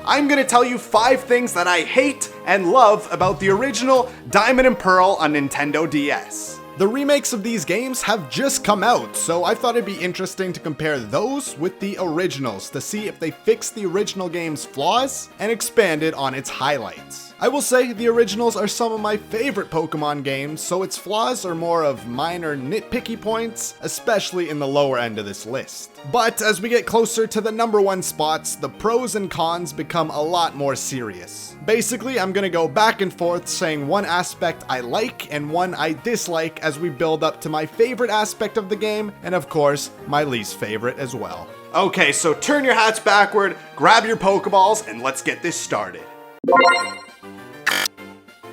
I'm gonna tell you 5 things that I hate and love about the original Diamond and Pearl on Nintendo DS. The remakes of these games have just come out, so I thought it'd be interesting to compare those with the originals to see if they fixed the original game's flaws and expanded on its highlights. I will say the originals are some of my favorite Pokemon games, so its flaws are more of minor nitpicky points, especially in the lower end of this list. But as we get closer to the number 1 spots, the pros and cons become a lot more serious. Basically, I'm gonna go back and forth saying one aspect I like and one I dislike as we build up to my favorite aspect of the game, and of course, my least favorite as well. Okay, so turn your hats backward, grab your Pokeballs, and let's get this started.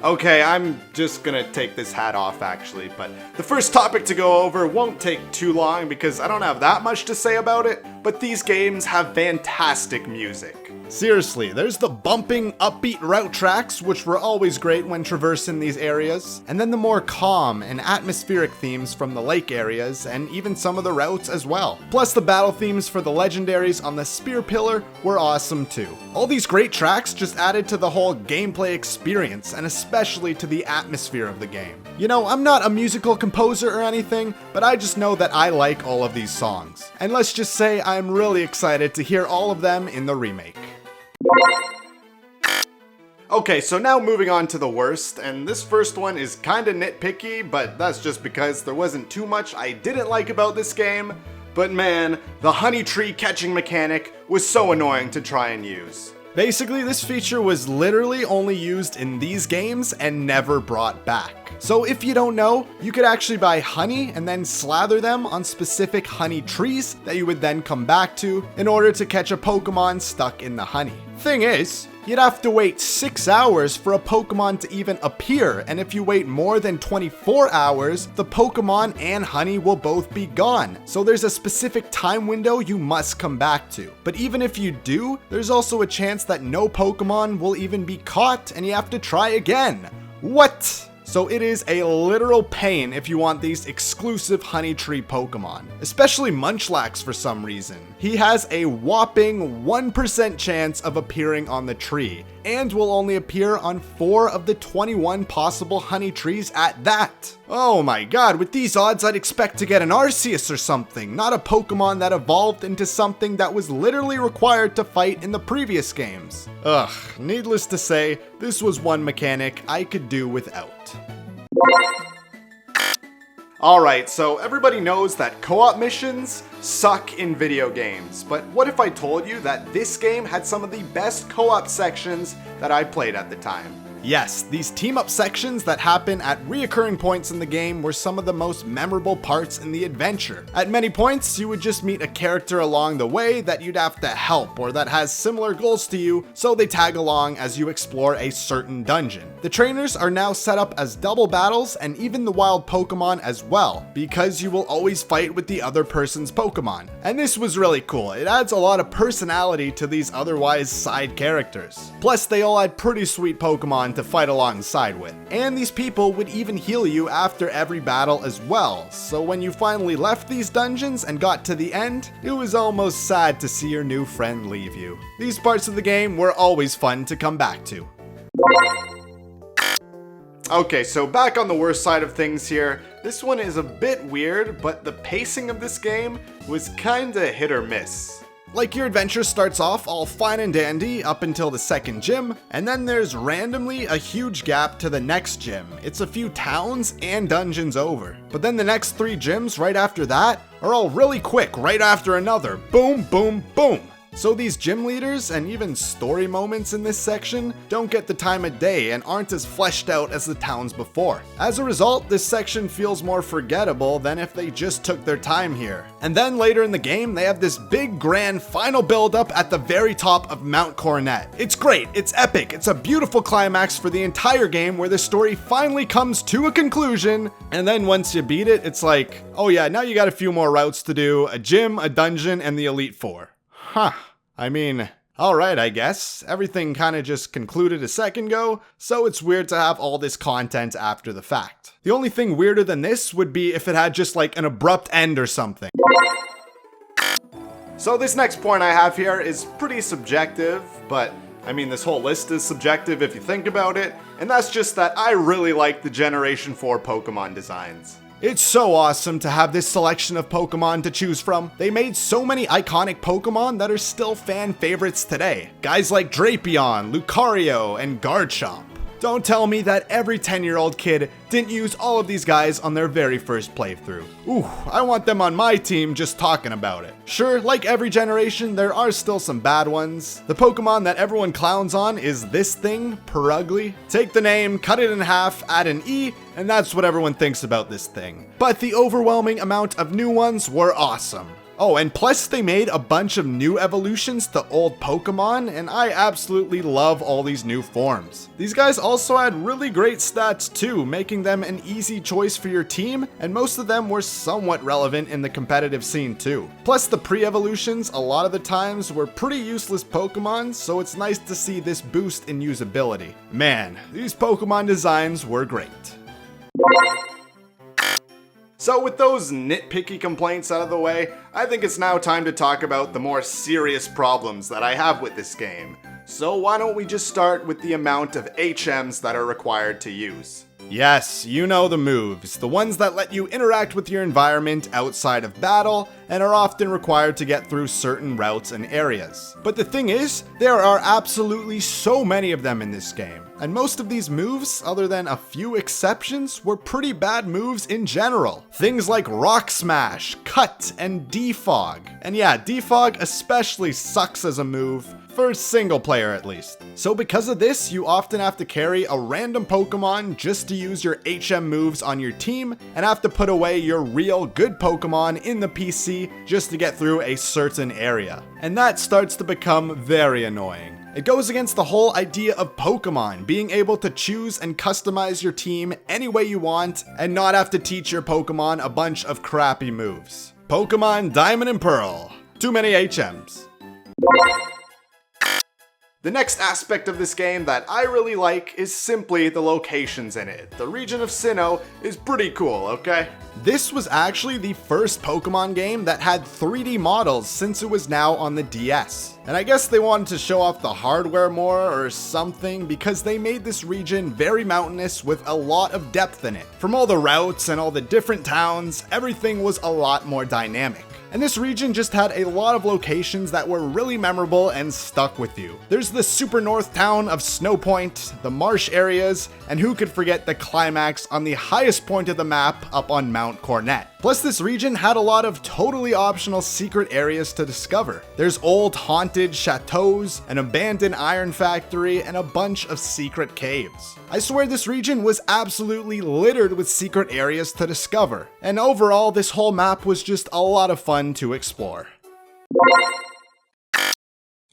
Okay, I'm just gonna take this hat off actually, but the first topic to go over won't take too long because I don't have that much to say about it, but these games have fantastic music. Seriously, there's the bumping, upbeat route tracks, which were always great when traversing these areas, and then the more calm and atmospheric themes from the lake areas, and even some of the routes as well. Plus the battle themes for the legendaries on the Spear Pillar were awesome too. All these great tracks just added to the whole gameplay experience, and especially to the atmosphere of the game. You know, I'm not a musical composer or anything, but I just know that I like all of these songs. And let's just say I'm really excited to hear all of them in the remake. Okay, so now moving on to the worst, and this first one is kinda nitpicky, but that's just because there wasn't too much I didn't like about this game, but man, the honey tree catching mechanic was so annoying to try and use. Basically, this feature was literally only used in these games and never brought back. So if you don't know, you could actually buy honey and then slather them on specific honey trees that you would then come back to in order to catch a Pokemon stuck in the honey. Thing is, you'd have to wait 6 hours for a Pokemon to even appear, and if you wait more than 24 hours, the Pokemon and honey will both be gone. So there's a specific time window you must come back to. But even if you do, there's also a chance that no Pokemon will even be caught and you have to try again. What? So it is a literal pain if you want these exclusive honey tree Pokemon, especially Munchlax for some reason. He has a whopping 1% chance of appearing on the tree, and will only appear on 4 of the 21 possible honey trees at that. Oh my god, with these odds I'd expect to get an Arceus or something, not a Pokemon that evolved into something that was literally required to fight in the previous games. Ugh, needless to say, this was one mechanic I could do without. Alright, so everybody knows that co-op missions suck in video games, but what if I told you that this game had some of the best co-op sections that I played at the time? Yes, these team-up sections that happen at reoccurring points in the game were some of the most memorable parts in the adventure. At many points, you would just meet a character along the way that you'd have to help or that has similar goals to you, so they tag along as you explore a certain dungeon. The trainers are now set up as double battles and even the wild Pokemon as well, because you will always fight with the other person's Pokemon. And this was really cool. It adds a lot of personality to these otherwise side characters. Plus, they all had pretty sweet Pokemon to fight alongside with. And these people would even heal you after every battle as well, so when you finally left these dungeons and got to the end, it was almost sad to see your new friend leave you. These parts of the game were always fun to come back to. Okay, so back on the worst side of things here, this one is a bit weird, but the pacing of this game was kinda hit or miss. Like, your adventure starts off all fine and dandy up until the second gym, and then there's randomly a huge gap to the next gym. It's a few towns and dungeons over. But then the next 3 gyms right after that are all really quick right after another. Boom, boom, boom. So these gym leaders and even story moments in this section don't get the time of day and aren't as fleshed out as the towns before. As a result, this section feels more forgettable than if they just took their time here. And then later in the game, they have this big grand final build up at the very top of Mount Coronet. It's great, it's epic, it's a beautiful climax for the entire game where the story finally comes to a conclusion, and then once you beat it, it's like, oh yeah, now you got a few more routes to do, a gym, a dungeon, and the Elite Four. Huh. I mean, alright, I guess. Everything kinda just concluded a second ago, so it's weird to have all this content after the fact. The only thing weirder than this would be if it had just like an abrupt end or something. So this next point I have here is pretty subjective, but I mean, this whole list is subjective if you think about it, and that's just that I really like the Generation 4 Pokemon designs. It's so awesome to have this selection of Pokemon to choose from. They made so many iconic Pokemon that are still fan favorites today. Guys like Drapion, Lucario, and Garchomp. Don't tell me that every 10-year-old kid didn't use all of these guys on their very first playthrough. Ooh, I want them on my team just talking about it. Sure, like every generation, there are still some bad ones. The Pokemon that everyone clowns on is this thing, Purugly. Take the name, cut it in half, add an E, and that's what everyone thinks about this thing. But the overwhelming amount of new ones were awesome. Oh, and plus they made a bunch of new evolutions to old Pokemon, and I absolutely love all these new forms. These guys also had really great stats too, making them an easy choice for your team, and most of them were somewhat relevant in the competitive scene too. Plus the pre-evolutions a lot of the times were pretty useless Pokemon, so it's nice to see this boost in usability. Man, these Pokemon designs were great. So with those nitpicky complaints out of the way, I think it's now time to talk about the more serious problems that I have with this game. So why don't we just start with the amount of HMs that are required to use. Yes, you know the moves, the ones that let you interact with your environment outside of battle and are often required to get through certain routes and areas. But the thing is, there are absolutely so many of them in this game, and most of these moves, other than a few exceptions, were pretty bad moves in general. Things like Rock Smash, Cut, and Defog. And yeah, Defog especially sucks as a move, for single player at least. So because of this, you often have to carry a random Pokemon just to use your HM moves on your team, and have to put away your real good Pokemon in the PC just to get through a certain area. And that starts to become very annoying. It goes against the whole idea of Pokemon, being able to choose and customize your team any way you want, and not have to teach your Pokemon a bunch of crappy moves. Pokémon Diamond and Pearl. Too many HMs. The next aspect of this game that I really like is simply the locations in it. The region of Sinnoh is pretty cool, okay? This was actually the first Pokemon game that had 3D models since it was now on the DS. And I guess they wanted to show off the hardware more or something, because they made this region very mountainous with a lot of depth in it. From all the routes and all the different towns, everything was a lot more dynamic. And this region just had a lot of locations that were really memorable and stuck with you. There's the super north town of Snow Point, the marsh areas, and who could forget the climax on the highest point of the map up on Mount Cornet. Plus this region had a lot of totally optional secret areas to discover. There's old haunted chateaus, an abandoned iron factory, and a bunch of secret caves. I swear this region was absolutely littered with secret areas to discover. And overall, this whole map was just a lot of fun to explore.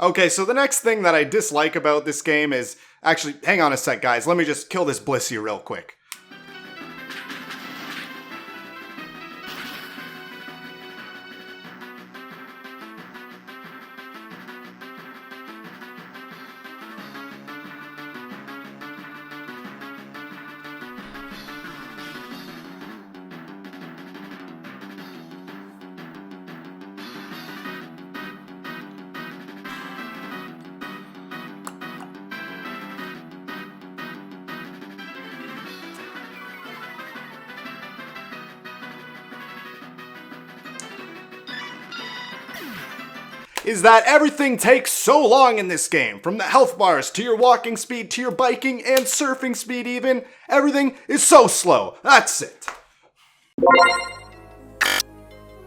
Okay, so the next thing that I dislike about this game is... Actually, hang on a sec, guys. Let me just kill this Blissey real quick. Is that everything takes so long in this game. From the health bars, to your walking speed, to your biking, and surfing speed even. Everything is so slow. That's it.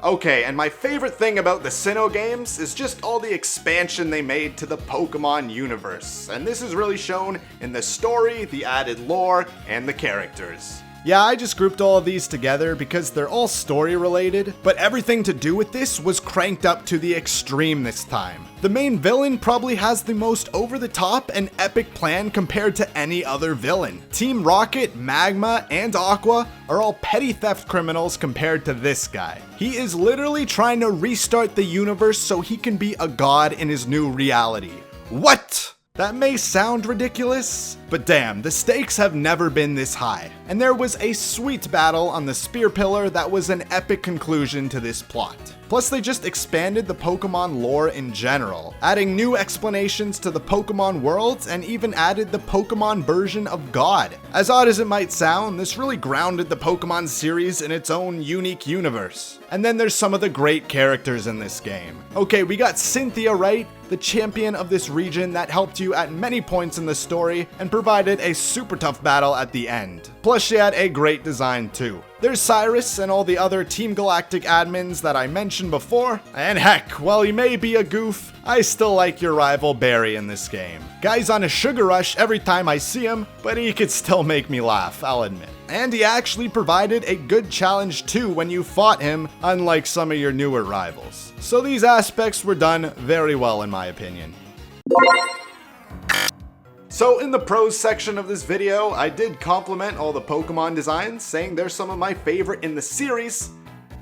Okay, and my favorite thing about the Sinnoh games is just all the expansion they made to the Pokemon universe. And this is really shown in the story, the added lore, and the characters. Yeah, I just grouped all of these together because they're all story related, but everything to do with this was cranked up to the extreme this time. The main villain probably has the most over-the-top and epic plan compared to any other villain. Team Rocket, Magma, and Aqua are all petty theft criminals compared to this guy. He is literally trying to restart the universe so he can be a god in his new reality. What? That may sound ridiculous, but damn, the stakes have never been this high. And there was a sweet battle on the spear pillar that was an epic conclusion to this plot. Plus, they just expanded the Pokemon lore in general, adding new explanations to the Pokemon worlds and even added the Pokemon version of God. As odd as it might sound, this really grounded the Pokemon series in its own unique universe. And then there's some of the great characters in this game. Okay, we got Cynthia, right? The champion of this region that helped you at many points in the story and provided a super tough battle at the end. Plus, she had a great design too. There's Cyrus and all the other Team Galactic admins that I mentioned before. And heck, while he may be a goof, I still like your rival Barry in this game. Guy's on a sugar rush every time I see him, but he could still make me laugh, I'll admit. And he actually provided a good challenge too when you fought him, unlike some of your newer rivals. So these aspects were done very well in my opinion. So in the pros section of this video, I did compliment all the Pokemon designs, saying they're some of my favorite in the series.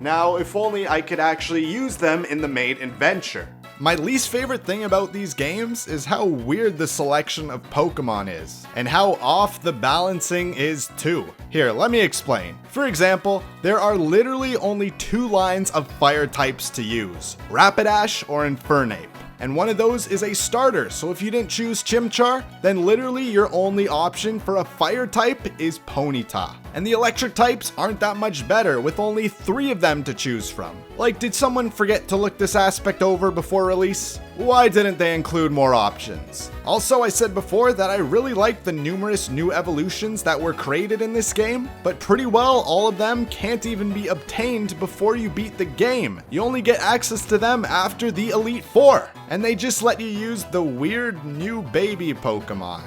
Now, if only I could actually use them in the main adventure. My least favorite thing about these games is how weird the selection of Pokemon is, and how off the balancing is too. Here, let me explain. For example, there are literally only 2 lines of fire types to use, Rapidash or Infernape. And one of those is a starter, so if you didn't choose Chimchar, then literally your only option for a fire type is Ponyta. And the electric types aren't that much better, with only 3 of them to choose from. Like, did someone forget to look this aspect over before release? Why didn't they include more options? Also, I said before that I really liked the numerous new evolutions that were created in this game, but pretty well all of them can't even be obtained before you beat the game. You only get access to them after the Elite Four, and they just let you use the weird new baby Pokemon.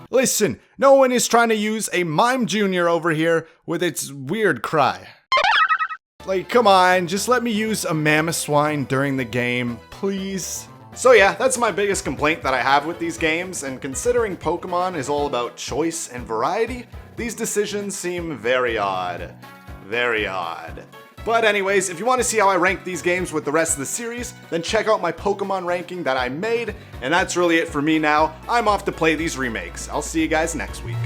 Listen, no one is trying to use a Mime Jr. over here with its weird cry. Like, come on, just let me use a Mamoswine during the game, please. So yeah, that's my biggest complaint that I have with these games, and considering Pokemon is all about choice and variety, these decisions seem very odd. Very odd. But anyways, if you want to see how I rank these games with the rest of the series, then check out my Pokemon ranking that I made, and that's really it for me now. I'm off to play these remakes. I'll see you guys next week.